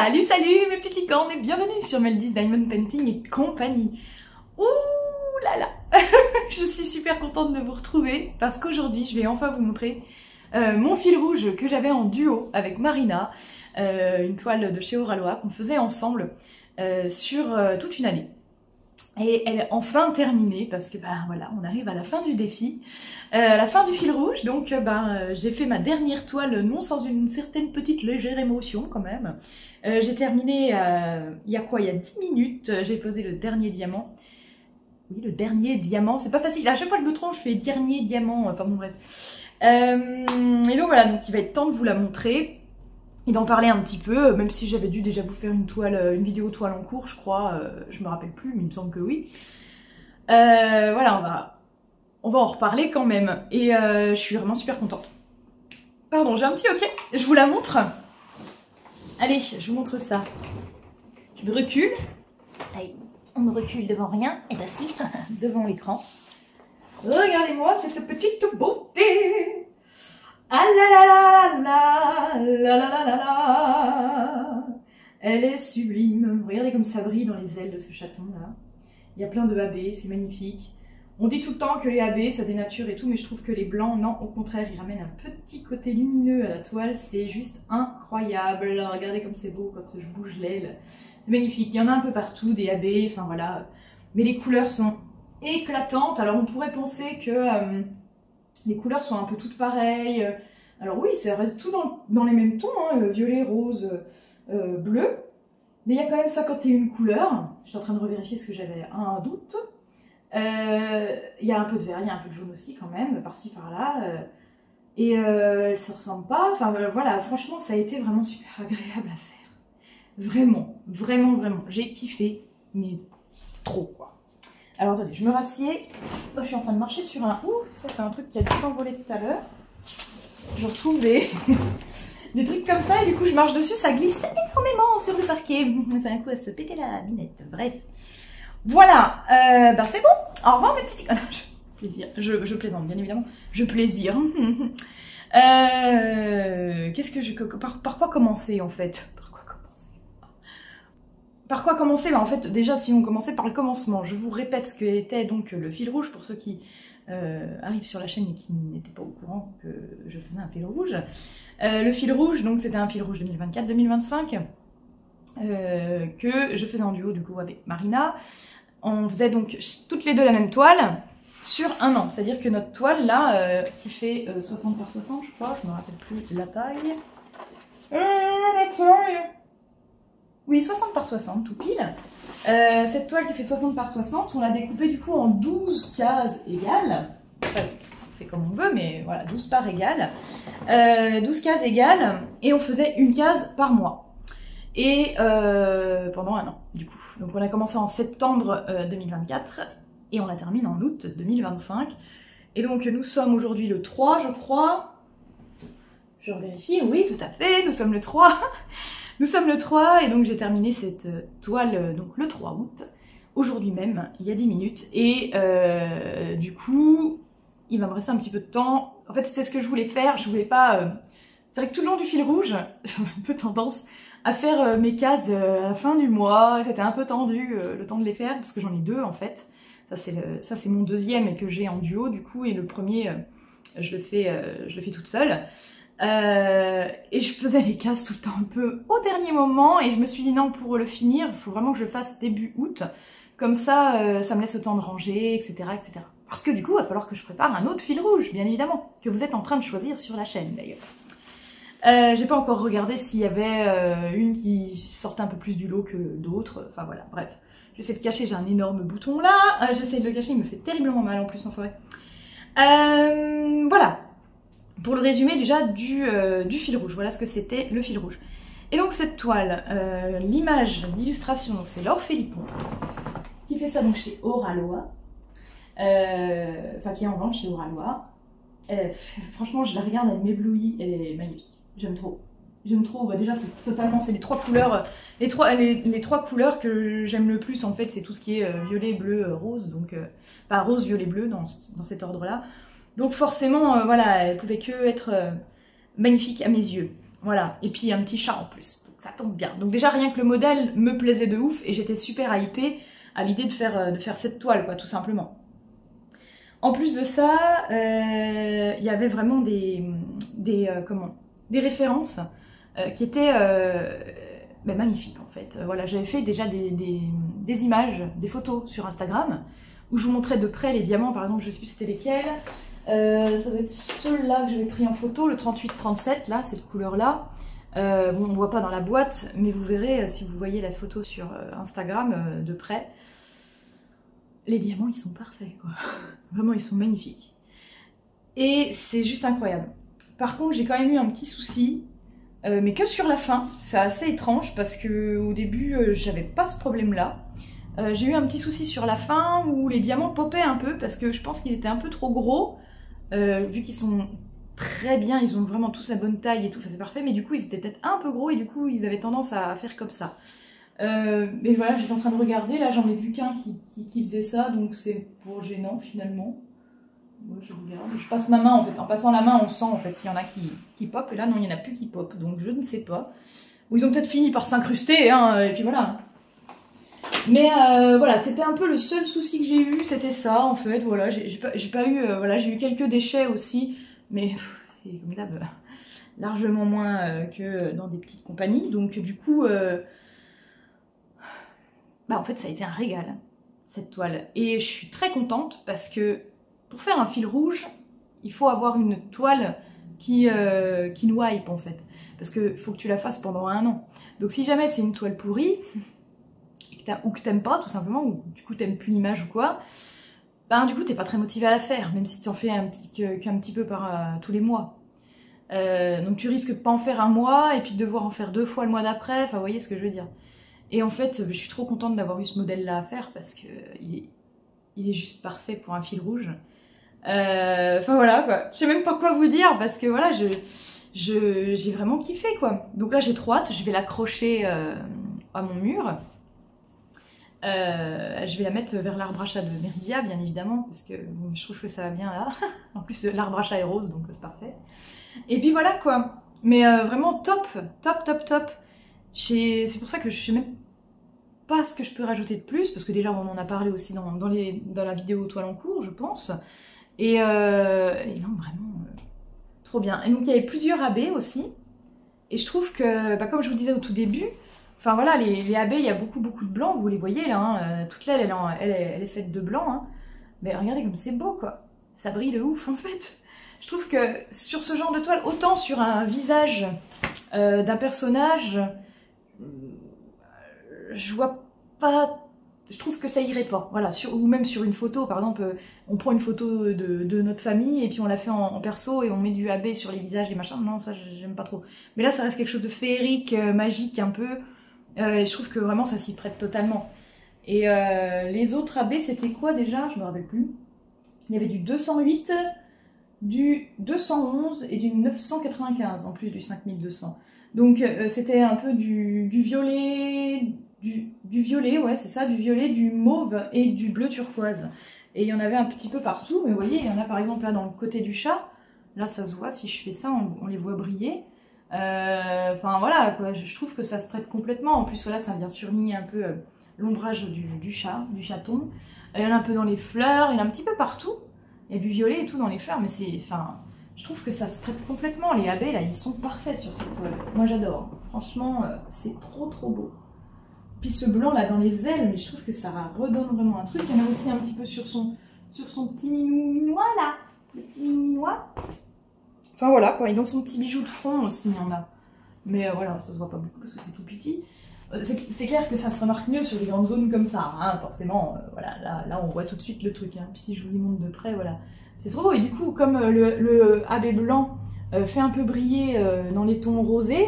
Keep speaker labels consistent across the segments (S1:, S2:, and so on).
S1: Salut, salut mes petits licornes et bienvenue sur Meldy's Diamond Painting et compagnie. Ouh là là. Je suis super contente de vous retrouver parce qu'aujourd'hui je vais enfin vous montrer mon fil rouge que j'avais en duo avec Marina, une toile de chez Oraloa qu'on faisait ensemble sur toute une année. Et elle est enfin terminée parce que voilà, on arrive à la fin du défi, la fin du fil rouge. Donc j'ai fait ma dernière toile, non sans une certaine petite légère émotion quand même. J'ai terminé il y a quoi, il y a 10 minutes, j'ai posé le dernier diamant. Oui, le dernier diamant, c'est pas facile, à chaque fois que je me trompe je fais dernier diamant, enfin bon bref. Et donc voilà, donc il va être temps de vous la montrer et d'en parler un petit peu, même si j'avais dû déjà vous faire une vidéo toile en cours, je crois, je me rappelle plus, mais il me semble que oui. Voilà, on va en reparler quand même, et je suis vraiment super contente. Pardon, j'ai un petit hoquet, je vous la montre. Allez, je vous montre ça. Je me recule. Allez, on me recule devant rien, et ben si, devant l'écran. Regardez-moi cette petite beauté. Ah là là là là là là là là. Elle est sublime. Regardez comme ça brille dans les ailes de ce chaton là. Il y a plein de AB, c'est magnifique. On dit tout le temps que les AB ça dénature et tout, mais je trouve que les blancs, non, au contraire, ils ramènent un petit côté lumineux à la toile. C'est juste incroyable. Regardez comme c'est beau quand je bouge l'aile. C'est magnifique. Il y en a un peu partout, des AB, enfin voilà. Mais les couleurs sont éclatantes. Alors on pourrait penser que les couleurs sont un peu toutes pareilles. Alors oui, ça reste tout dans les mêmes tons, hein, violet, rose, bleu. Mais il y a quand même 51 couleurs. Je suis en train de revérifier ce que j'avais un doute. Il y a un peu de vert, il y a un peu de jaune aussi quand même, par-ci par-là. Et elles ne se ressemblent pas. Enfin voilà, franchement, ça a été vraiment super agréable à faire. Vraiment, vraiment, vraiment. J'ai kiffé, mais trop quoi. Alors attendez, je me rassieds. Oh, je suis en train de marcher sur un... Ouh, ça c'est un truc qui a dû s'envoler tout à l'heure. Je retrouve des... des trucs comme ça et du coup je marche dessus, ça glisse énormément sur le parquet. C'est un coup à se péter la binette. Bref. Voilà, c'est bon. Au revoir mes petits... plaisir. Je plaisante, bien évidemment. Je plaisir. Qu'est-ce que je... Par quoi commencer en fait? Par quoi commencer? En fait, déjà, si on commençait par le commencement, je vous répète ce qu'était donc le fil rouge pour ceux qui arrivent sur la chaîne et qui n'étaient pas au courant que je faisais un fil rouge. Le fil rouge, donc c'était un fil rouge 2024-2025 que je faisais en duo du coup avec Marina. On faisait donc toutes les deux la même toile sur un an. C'est-à-dire que notre toile là, qui fait 60 par 60, je crois, je me rappelle plus la taille. Oui, 60 par 60, tout pile. Cette toile qui fait 60 par 60, on l'a découpée du coup en 12 cases égales. Enfin, c'est comme on veut, mais voilà, 12 parts égales. 12 cases égales, et on faisait une case par mois. Et pendant un an, du coup. Donc on a commencé en septembre 2024, et on la termine en août 2025. Et donc nous sommes aujourd'hui le 3, je crois. Je vérifie, oui, tout à fait, nous sommes le 3. Nous sommes le 3 et donc j'ai terminé cette toile donc le 3 août, aujourd'hui même, il y a 10 minutes. Et du coup, il va me rester un petit peu de temps. En fait, c'est ce que je voulais faire, je voulais pas... C'est vrai que tout le long du fil rouge, j'ai un peu tendance à faire mes cases à la fin du mois. C'était un peu tendu le temps de les faire, parce que j'en ai deux en fait. Ça c'est mon deuxième et que j'ai en duo du coup, et le premier, je le fais toute seule. Et je faisais les cases tout le temps un peu au dernier moment et je me suis dit non, pour le finir il faut vraiment que je le fasse début août, comme ça ça me laisse le temps de ranger, etc., etc. Parce que du coup il va falloir que je prépare un autre fil rouge, bien évidemment, que vous êtes en train de choisir sur la chaîne d'ailleurs. J'ai pas encore regardé s'il y avait une qui sortait un peu plus du lot que d'autres, enfin voilà, bref. J'essaie de cacher, j'ai un énorme bouton là, j'essaie de le cacher, il me fait terriblement mal en plus en forêt. Voilà. Pour le résumé déjà du fil rouge, voilà ce que c'était le fil rouge. Et donc cette toile, l'image, l'illustration, c'est Laure Philippon, qui fait ça donc chez Oraloa, enfin qui est en vente chez Oraloa. Franchement je la regarde, elle m'éblouit, elle est magnifique, j'aime trop. J'aime trop, déjà c'est les trois couleurs, les trois couleurs que j'aime le plus en fait, c'est tout ce qui est violet, bleu, rose, donc pas rose, violet, bleu dans cet ordre là. Donc forcément, voilà, elle pouvait que être magnifique à mes yeux. Voilà, et puis un petit chat en plus, donc ça tombe bien. Donc déjà rien que le modèle me plaisait de ouf et j'étais super hypée à l'idée de faire cette toile, quoi, tout simplement. En plus de ça, il y avait vraiment des références qui étaient magnifiques en fait. Voilà, j'avais fait déjà des images, des photos sur Instagram où je vous montrais de près les diamants, par exemple, je sais plus c'était lesquels. Ça doit être ceux-là que j'avais pris en photo, le 38-37, là, cette couleur-là. Bon, on ne voit pas dans la boîte, mais vous verrez, si vous voyez la photo sur Instagram de près, les diamants, ils sont parfaits, quoi. Vraiment, ils sont magnifiques. Et c'est juste incroyable. Par contre, j'ai quand même eu un petit souci, mais que sur la fin. C'est assez étrange, parce qu'au début, j'avais pas ce problème-là. J'ai eu un petit souci sur la fin, où les diamants popaient un peu, parce que je pense qu'ils étaient un peu trop gros. Vu qu'ils sont très bien, ils ont vraiment tous la bonne taille et tout, c'est parfait, mais du coup ils étaient peut-être un peu gros et du coup ils avaient tendance à faire comme ça. Mais voilà, j'étais en train de regarder, là j'en ai vu qu'un qui faisait ça, donc c'est pour gênant finalement. Moi je regarde, je passe ma main en fait, en passant la main on sent en fait s'il y en a qui pop, et là non il n'y en a plus qui pop, donc je ne sais pas. Ou ils ont peut-être fini par s'incruster, hein, et puis voilà. Mais voilà, c'était un peu le seul souci que j'ai eu, c'était ça en fait, voilà, j'ai pas eu, voilà, j'ai eu quelques déchets aussi, mais et comme d'hab, largement moins que dans des petites compagnies, donc du coup, en fait ça a été un régal, cette toile, et je suis très contente parce que pour faire un fil rouge, il faut avoir une toile qui nous hype en fait, parce que faut que tu la fasses pendant 1 an, donc si jamais c'est une toile pourrie, ou que t'aimes pas tout simplement, ou du coup t'aimes plus l'image ou quoi, ben du coup t'es pas très motivé à la faire, même si tu en fais qu'un petit peu par tous les mois. Donc tu risques de pas en faire 1 mois et puis de devoir en faire 2 fois le mois d'après, enfin vous voyez ce que je veux dire. Et en fait je suis trop contente d'avoir eu ce modèle là à faire parce que il est juste parfait pour un fil rouge. Enfin voilà quoi, je sais même pas quoi vous dire parce que voilà, j'ai vraiment kiffé quoi. Donc là j'ai trop hâte, je vais l'accrocher à mon mur. Je vais la mettre vers l'arbre à chat de Meridia, bien évidemment, parce que bon, je trouve que ça va bien là. En plus, l'arbre à chat est rose, donc c'est parfait. Et puis voilà quoi. Mais vraiment top, top, top, top. C'est pour ça que je sais même pas ce que je peux rajouter de plus, parce que déjà on en a parlé aussi dans la vidéo toile en cours, je pense. Et non, vraiment, trop bien. Et donc il y avait plusieurs AB aussi. Et je trouve que, comme je vous disais au tout début, enfin voilà, les AB, il y a beaucoup de blanc, vous les voyez là, hein, toute l'aile elle est faite de blanc, hein. Mais regardez comme c'est beau quoi, ça brille de ouf en fait. Je trouve que sur ce genre de toile, autant sur un visage d'un personnage, je vois pas, je trouve que ça irait pas, voilà, ou même sur une photo, par exemple, on prend une photo de notre famille et puis on la fait en perso et on met du AB sur les visages et machin, non ça j'aime pas trop. Mais là ça reste quelque chose de féerique, magique un peu. Et je trouve que vraiment ça s'y prête totalement. Et les autres AB c'était quoi déjà? Je me rappelle plus. Il y avait du 208, du 211 et du 995 en plus du 5200. Donc c'était un peu du violet, du violet, ouais c'est ça, du violet, du mauve et du bleu turquoise. Et il y en avait un petit peu partout, mais vous voyez, il y en a par exemple là dans le côté du chat. Là ça se voit, si je fais ça, on les voit briller. Enfin voilà quoi, je trouve que ça se prête complètement. En plus voilà, ça vient surligner un peu l'ombrage du chaton. Il y en a un peu dans les fleurs, il y en a un petit peu partout. Il y a du violet et tout dans les fleurs, mais c'est, enfin, je trouve que ça se prête complètement. Les AB là, ils sont parfaits sur cette toile. Moi j'adore. Franchement, c'est trop beau. Puis ce blanc là dans les ailes, mais je trouve que ça redonne vraiment un truc. Il y en a aussi un petit peu sur son petit minois là, le petit minois. Enfin voilà quoi, et dans son petit bijou de front aussi, il y en a. Mais voilà, ça se voit pas beaucoup parce que c'est tout petit. C'est clair que ça se remarque mieux sur des grandes zones comme ça, hein, forcément. Voilà, là on voit tout de suite le truc. Hein. Puis si je vous y montre de près, voilà. C'est trop beau. Et du coup, comme le AB blanc fait un peu briller dans les tons rosés,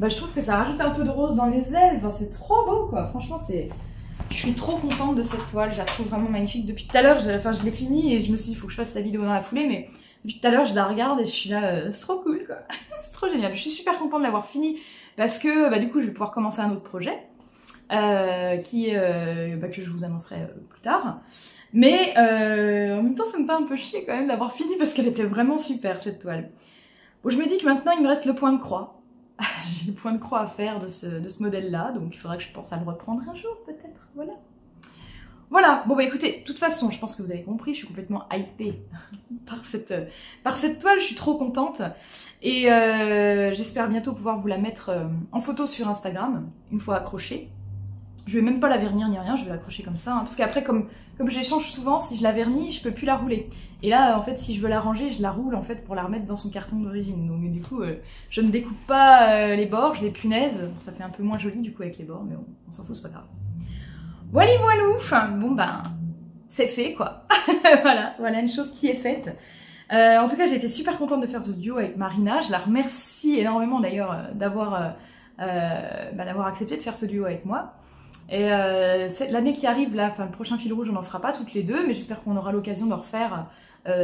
S1: je trouve que ça rajoute un peu de rose dans les ailes. Enfin, c'est trop beau quoi. Franchement, je suis trop contente de cette toile. Je la trouve vraiment magnifique. Depuis tout à l'heure, je l'ai finie et je me suis dit, il faut que je fasse la vidéo dans la foulée, mais depuis tout à l'heure, je la regarde et je suis là, c'est trop cool quoi. C'est trop génial. Je suis super contente de l'avoir fini parce que du coup, je vais pouvoir commencer un autre projet que je vous annoncerai plus tard. Mais en même temps, ça me fait un peu chier quand même d'avoir fini parce qu'elle était vraiment super cette toile. Bon, je me dis que maintenant, il me reste le point de croix. j'ai le point de croix à faire de ce modèle-là, donc il faudra que je pense à le reprendre un jour peut-être, voilà. Voilà, bon bah écoutez, de toute façon, je pense que vous avez compris, je suis complètement hypée par cette toile, je suis trop contente. Et j'espère bientôt pouvoir vous la mettre en photo sur Instagram, une fois accrochée. Je vais même pas la vernir ni rien, je vais l'accrocher comme ça, hein, parce qu'après, comme j'échange souvent, si je la vernis, je peux plus la rouler. Et là, en fait, si je veux la ranger, je la roule en fait pour la remettre dans son carton d'origine. Donc du coup, je ne découpe pas les bords, je les punaise. Bon, ça fait un peu moins joli du coup avec les bords, mais on s'en fout, c'est pas grave. Voilà, voilou. Enfin, bon ben, c'est fait quoi. voilà une chose qui est faite. En tout cas, j'ai été super contente de faire ce duo avec Marina. Je la remercie énormément d'ailleurs d'avoir accepté de faire ce duo avec moi. Et l'année qui arrive, là, enfin le prochain fil rouge, on n'en fera pas toutes les deux, mais j'espère qu'on aura l'occasion de refaire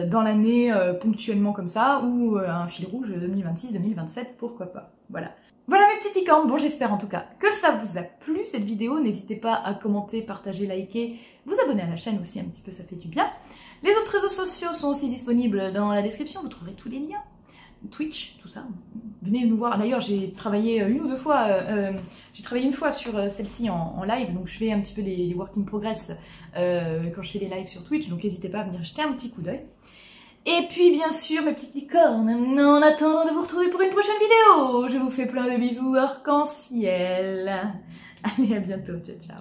S1: dans l'année ponctuellement comme ça, ou un fil rouge 2026-2027, pourquoi pas. Voilà mes petites licornes, bon j'espère en tout cas que ça vous a plu cette vidéo, n'hésitez pas à commenter, partager, liker, vous abonner à la chaîne aussi un petit peu, ça fait du bien. Les autres réseaux sociaux sont aussi disponibles dans la description, vous trouverez tous les liens. Twitch, tout ça. Venez nous voir. D'ailleurs, j'ai travaillé une ou deux fois, j'ai travaillé une fois sur celle-ci en live, donc je fais un petit peu des work in progress quand je fais des lives sur Twitch, donc n'hésitez pas à venir jeter un petit coup d'œil. Et puis bien sûr, mes petites licornes, en attendant de vous retrouver pour une prochaine vidéo, je vous fais plein de bisous arc-en-ciel. Allez, à bientôt, ciao ciao.